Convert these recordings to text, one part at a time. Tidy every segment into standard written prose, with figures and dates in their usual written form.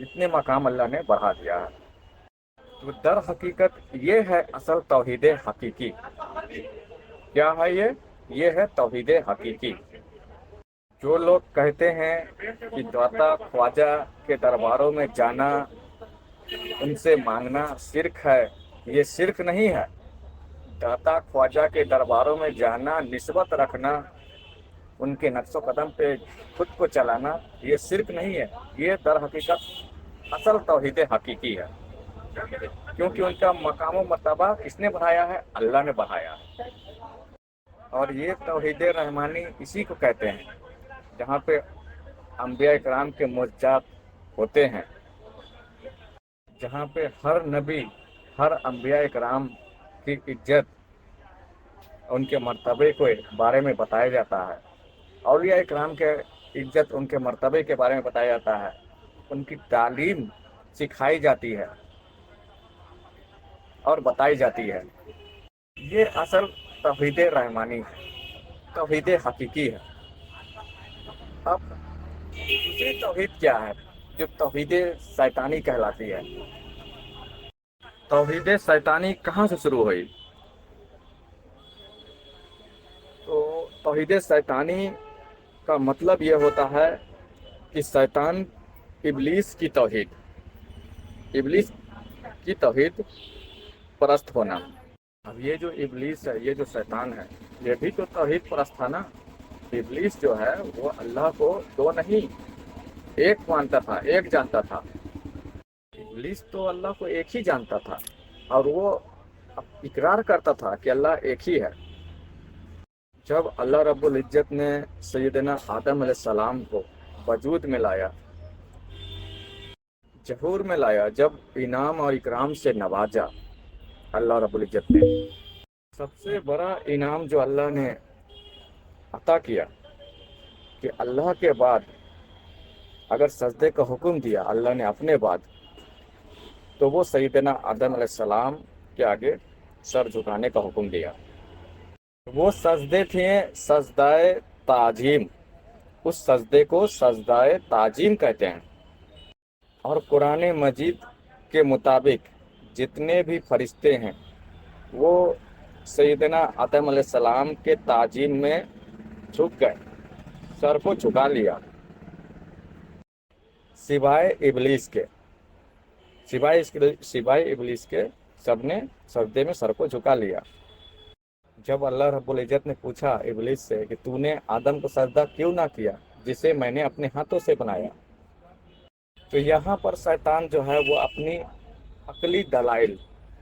اتنے مقام اللہ نے بڑھا دیا ہے۔ تو در حقیقت یہ ہے اصل توحید حقیقی۔ کیا ہے یہ ہے توحید حقیقی۔ جو لوگ کہتے ہیں کہ داتا خواجہ کے درباروں میں جانا، ان سے مانگنا شرک ہے، یہ شرک نہیں ہے۔ داتا خواجہ کے درباروں میں جانا، نسبت رکھنا، ان کے نقش و قدم پہ خود کو چلانا، یہ شرک نہیں ہے، یہ در حقیقت اصل توحید حقیقی ہے۔ کیونکہ ان کا مقام و مرتبہ کس نے بڑھایا ہے؟ اللہ نے بڑھایا ہے۔ اور یہ توحید رحمانی اسی کو کہتے ہیں جہاں پہ انبیاء کرام کے معجزات ہوتے ہیں، جہاں پہ ہر نبی، ہر انبیاء کرام کی عزت، ان کے مرتبے کے بارے میں بتایا جاتا ہے۔ اولیاء کرام کے عزت، ان کے مرتبے کے بارے میں بتایا جاتا ہے، ان کی تعلیم سکھائی جاتی ہے اور بتائی جاتی ہے۔ یہ اصل توحید رحمانی ہے، توحید حقیقی ہے۔ اب دوسری توحید کیا ہے جو توحید شیطانی کہلاتی ہے؟ توحید شیطانی کہاں سے شروع ہوئی؟ تو توحید شیطانی کا مطلب یہ ہوتا ہے کہ شیطان، ابلیس کی توحید، ابلیس کی توحید پرست ہونا۔ اب یہ جو ابلیس ہے، یہ جو شیطان ہے، یہ بھی تو توحید پرست تھا نا۔ ابلیس جو ہے وہ اللہ کو دو نہیں، ایک مانتا تھا، ایک جانتا تھا۔ ابلیس تو اللہ کو ایک ہی جانتا تھا، اور وہ اقرار کرتا تھا کہ اللہ ایک ہی ہے۔ جب اللہ رب العزت نے سیدنا آدم علیہ السلام کو وجود میں لایا، ظہور میں لایا، جب انعام اور اکرام سے نوازا اللہ رب العزت نے، سب سے بڑا انعام جو اللہ نے عطا کیا کہ اللہ کے بعد اگر سجدے کا حکم دیا اللہ نے اپنے بعد، تو وہ سیدنا آدم علیہ السلام کے آگے سر جھکانے کا حکم دیا۔ وہ سجدے تھے سجدائے تعظیم، اس سجدے کو سجدائے تعظیم کہتے ہیں۔ اور قرآن مجید کے مطابق جتنے بھی فرشتے ہیں وہ سیدنا آدم علیہ السلام کے تعظیم میں جھک گئے، سر کو جھکا لیا، سوائے ابلیس کے، سوائے ابلیس کے سب نے سجدے میں سر کو جھکا لیا۔ جب اللہ رب العزت نے پوچھا ابلیس سے کہ تو نے آدم کو سجدہ کیوں نہ کیا جسے میں نے اپنے ہاتھوں سے بنایا، تو یہاں پر شیطان جو ہے وہ اپنی عقلی دلائل،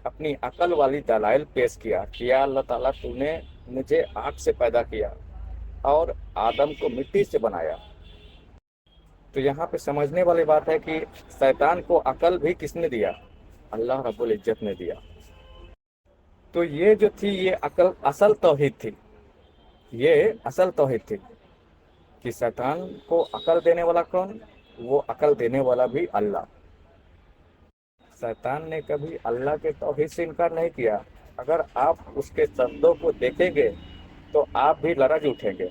اپنی عقل والی دلائل پیش کیا کہ یا اللہ تعالیٰ تو نے مجھے آگ سے پیدا کیا اور آدم کو مٹی سے بنایا۔ تو یہاں پہ سمجھنے والی بات ہے کہ شیطان کو عقل بھی کس نے دیا؟ اللہ رب العزت نے دیا۔ تو یہ جو تھی یہ عقل اصل توحید تھی، یہ اصل توحید تھی کہ شیطان کو عقل دینے والا کون؟ وہ عقل دینے والا بھی اللہ۔ شیطان نے کبھی اللہ کے توحید سے انکار نہیں کیا۔ اگر آپ اس کے سجدوں کو دیکھیں گے تو آپ بھی لرز اٹھیں گے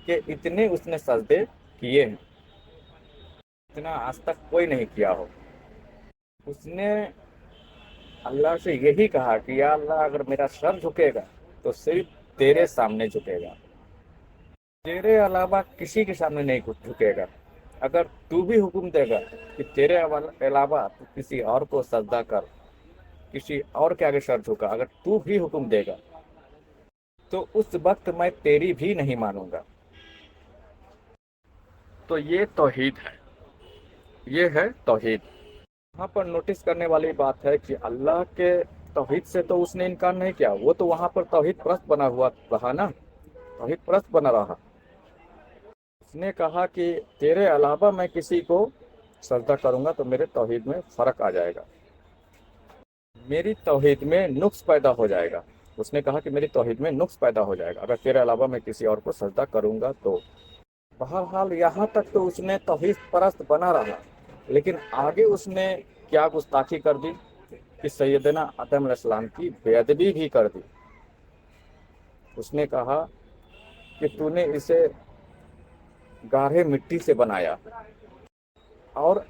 کہ اتنے اس نے سجدے کیے ہیں، اتنا آج تک کوئی نہیں کیا ہو۔ اس نے اللہ سے یہی کہا کہ یا اللہ اگر میرا سر جھکے گا تو صرف تیرے سامنے جھکے گا، تیرے علاوہ کسی کے سامنے نہیں جھکے گا۔ اگر تو بھی حکم دے گا کہ تیرے علاوہ تو کسی اور کو سجدہ کر، کسی اور کے آگے سر جھکا، اگر تو بھی حکم دے گا تو اس وقت میں تیری بھی نہیں مانوں گا۔ تو یہ توحید ہے، یہ ہے توحید۔ وہاں پر نوٹس کرنے والی بات ہے کہ اللہ کے توحید سے تو اس نے انکار نہیں کیا، وہ تو وہاں پر توحید پرست بنا ہوا رہا نا، توحید پرست بنا رہا۔ اس نے کہا کہ تیرے علاوہ میں کسی کو سجدہ کروں گا تو میرے توحید میں فرق آ جائے گا، میری توحید میں نقص پیدا ہو جائے گا۔ اس نے کہا کہ میری توحید میں نقص پیدا ہو جائے گا اگر تیرے علاوہ میں کسی اور کو سجدہ کروں گا تو۔ بہرحال یہاں تک تو اس نے توحید پرست بنا رہا، لیکن آگے اس نے کیا گستاخی کر دی کہ سیدنا آدم علیہ السلام کی بے ادبی بھی کر دی۔ اس نے کہا کہ تو نے اسے گاڑھے مٹی سے بنایا، اور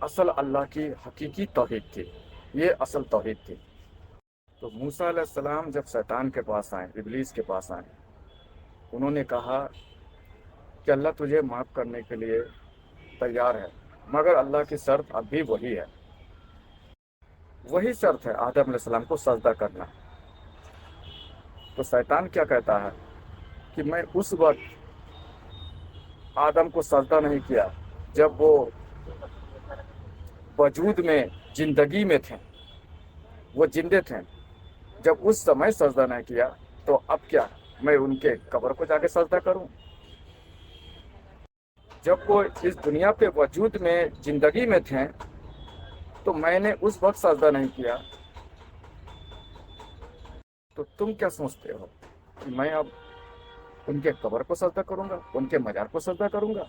اصل اللہ کی حقیقی توحید تھی، یہ اصل توحید تھی۔ تو موسیٰ علیہ السلام جب شیطان کے پاس آئے، ابلیس کے پاس آئے، انہوں نے کہا کہ اللہ تجھے معاف کرنے کے لیے تیار ہے، مگر اللہ کی شرط اب بھی وہی ہے، وہی شرط ہے آدم علیہ السلام کو سجدہ کرنا۔ تو شیطان کیا کہتا ہے کہ میں اس وقت آدم کو سجدہ نہیں کیا جب وہ وجود میں، زندگی میں تھے، وہ زندے تھے، جب اس سمے سجدہ نہیں کیا تو اب کیا میں ان کے قبر کو جا کے سجدہ کروں؟ جب وہ اس دنیا پہ وجود میں، زندگی میں تھے، تو میں نے اس وقت سجدہ نہیں کیا، تو تم کیا سوچتے ہو کہ میں اب ان کے قبر کو سجدہ کروں گا، ان کے مزار کو سجدہ کروں گا؟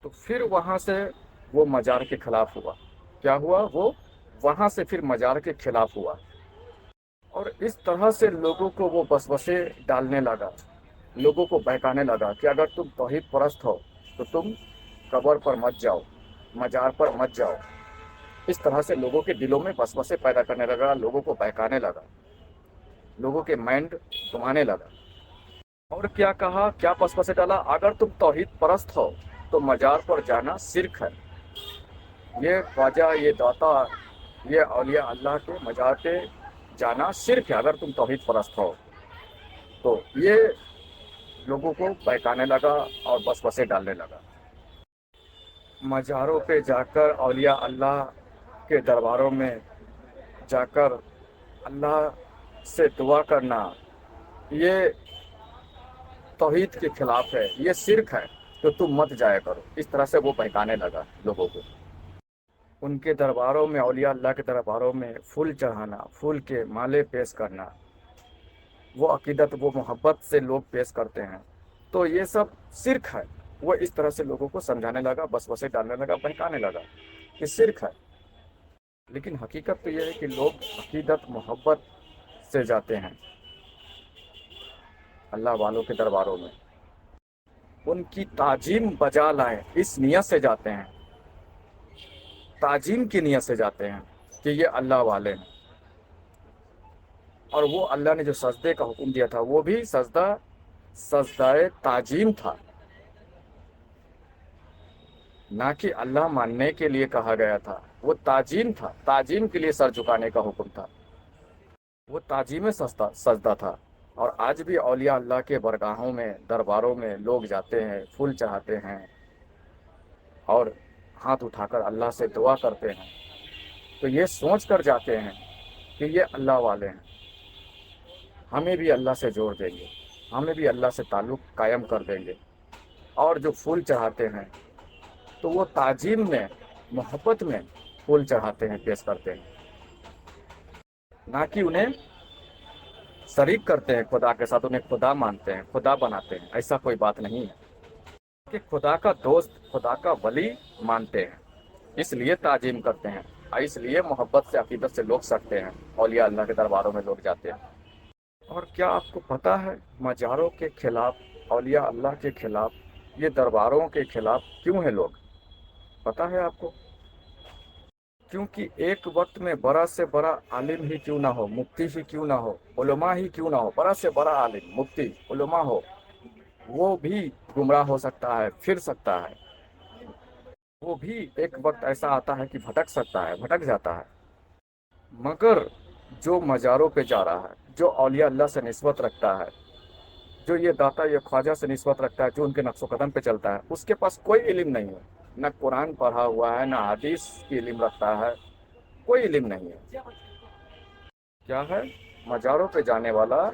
تو پھر وہاں سے وہ مزار کے خلاف ہوا۔ کیا ہوا؟ وہ وہاں سے پھر مزار کے خلاف ہوا، اور اس طرح سے لوگوں کو وہ وسوسے ڈالنے لگا، لوگوں کو بہکانے لگا کہ اگر تم توحید پرست ہو تو تم قبر پر مت جاؤ، مزار پر مت جاؤ۔ اس طرح سے لوگوں کے دلوں میں وسوسے پیدا کرنے لگا، لوگوں کو بہکانے لگا، لوگوں کے مائنڈ گھمانے لگا۔ اور کیا کہا، کیا وسوسے ڈالا؟ اگر تم توحید پرست ہو تو مزار پر جانا شرک ہے، یہ خواجہ، یہ داتا، یہ اولیاء اللہ کے مزار پہ جانا شرک ہے اگر تم توحید پرست ہو۔ تو یہ لوگوں کو بہکانے لگا اور وسوسے ڈالنے لگا۔ مزاروں پہ جا کر، اولیاء اللہ کے درباروں میں جا کر اللہ سے دعا کرنا، یہ توحید کے خلاف ہے، یہ شرک ہے، تو تم مت جایا کرو۔ اس طرح سے وہ بہکانے لگا لوگوں کو۔ ان کے درباروں میں، اولیاء اللہ کے درباروں میں پھول چڑھانا، پھول کے مالے پیش کرنا، وہ عقیدت، وہ محبت سے لوگ پیش کرتے ہیں، تو یہ سب شرک ہے۔ وہ اس طرح سے لوگوں کو سمجھانے لگا، وسوسے ڈالنے لگا، بہکانے لگا کہ شرک ہے۔ لیکن حقیقت تو یہ ہے کہ لوگ عقیدت، محبت سے جاتے ہیں اللہ والوں کے درباروں میں، ان کی تعظیم بجا لائیں، اس نیت سے جاتے ہیں، تعظیم کی نیت سے جاتے ہیں کہ یہ اللہ والے ہیں۔ اور وہ اللہ نے جو سجدے کا حکم دیا تھا وہ بھی سجدہ تعظیم تھا، نہ کہ اللہ ماننے کے لیے کہا گیا تھا، وہ تعظیم تھا، تعظیم کے لیے سر جھکانے کا حکم تھا، وہ تعظیم سجدہ تھا۔ اور آج بھی اولیاء اللہ کے برگاہوں میں، درباروں میں لوگ جاتے ہیں، پھول چڑھاتے ہیں اور ہاتھ اٹھا کر اللہ سے دعا کرتے ہیں، تو یہ سوچ کر جاتے ہیں کہ یہ اللہ والے ہیں، ہمیں بھی اللہ سے جوڑ دیں گے، ہمیں بھی اللہ سے تعلق قائم کر دیں گے۔ اور جو پھول چڑھاتے ہیں تو وہ تعظیم میں، محبت میں پھول چڑھاتے ہیں، پیش کرتے ہیں، نہ کہ انہیں شریک کرتے ہیں خدا کے ساتھ، انہیں خدا مانتے ہیں، خدا بناتے ہیں۔ ایسا کوئی بات نہیں ہے کہ خدا کا دوست، خدا کا ولی مانتے ہیں، اس لیے تعظیم کرتے ہیں، اس لیے محبت سے، عقیدت سے لوگ سکتے ہیں، اولیاء اللہ کے درباروں میں لوگ جاتے ہیں۔ اور کیا آپ کو پتہ ہے مزاروں کے خلاف، اولیاء اللہ کے خلاف، یہ درباروں کے خلاف کیوں ہیں لوگ؟ پتہ ہے آپ کو؟ کیونکہ ایک وقت میں بڑا سے بڑا عالم ہی کیوں نہ ہو، مفتی ہی کیوں نہ ہو، علماء ہی کیوں نہ ہو، بڑا سے بڑا عالم، مفتی، علماء ہو، وہ بھی گمراہ ہو سکتا ہے، پھر سکتا ہے، وہ بھی ایک وقت ایسا آتا ہے کہ بھٹک سکتا ہے، بھٹک جاتا ہے۔ مگر جو مزاروں پہ جا رہا ہے، جو اولیاء اللہ سے نسبت رکھتا ہے، جو یہ داتا، یہ خواجہ سے نسبت رکھتا ہے، جو ان کے نقش و قدم پہ چلتا ہے، اس کے پاس کوئی علم نہیں ہے، نہ قرآن پڑھا ہوا ہے، نہ حدیث کی علم رکھتا ہے، کوئی علم نہیں ہے۔ کیا ہے؟ مزاروں پہ جانے والا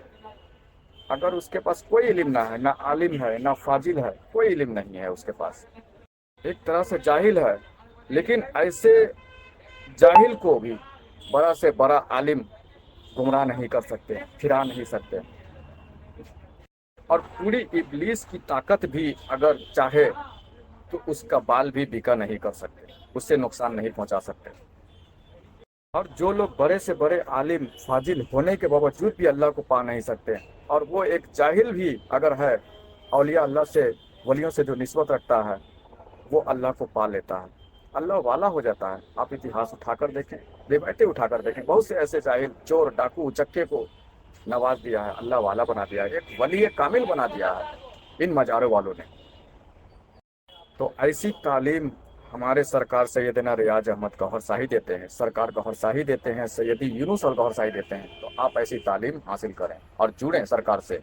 اگر اس کے پاس کوئی علم نہ ہے، نہ عالم ہے، نہ فاضل ہے، کوئی علم نہیں ہے اس کے پاس، ایک طرح سے جاہل ہے، لیکن ایسے جاہل کو بھی بڑا سے بڑا عالم گمراہ نہیں کر سکتے، پھرا نہیں سکتے۔ اور پوری ابلیس کی طاقت بھی اگر چاہے تو اس کا بال بھی بکا نہیں کر سکتے، اس سے نقصان نہیں پہنچا سکتے۔ اور جو لوگ بڑے سے بڑے عالم، فاضل ہونے کے باوجود بھی اللہ کو پا نہیں سکتے، اور وہ ایک جاہل بھی اگر ہے، اولیاء اللہ سے، ولیوں سے جو نسبت رکھتا ہے، وہ اللہ کو پا لیتا ہے۔ اللہ والا ہو جاتا ہے. آپ اتہاس اٹھا کر دیکھیں، بے بیٹھے اٹھا کر دیکھیں، بہت سے ایسے جاہل چور ڈاکو چکے کو نواز دیا ہے، اللہ والا بنا دیا ہے، ایک ولی کامل بنا دیا ہے ان مزاروں والوں نے. تو ایسی تعلیم ہمارے سرکار سیدنا ریاض احمد گوہر شاہی دیتے ہیں، سرکار گوہر شاہی دیتے ہیں، سیدی یونس اور گوہر شاہی دیتے ہیں. تو آپ ایسی تعلیم حاصل کریں اور جڑیں سرکار سے.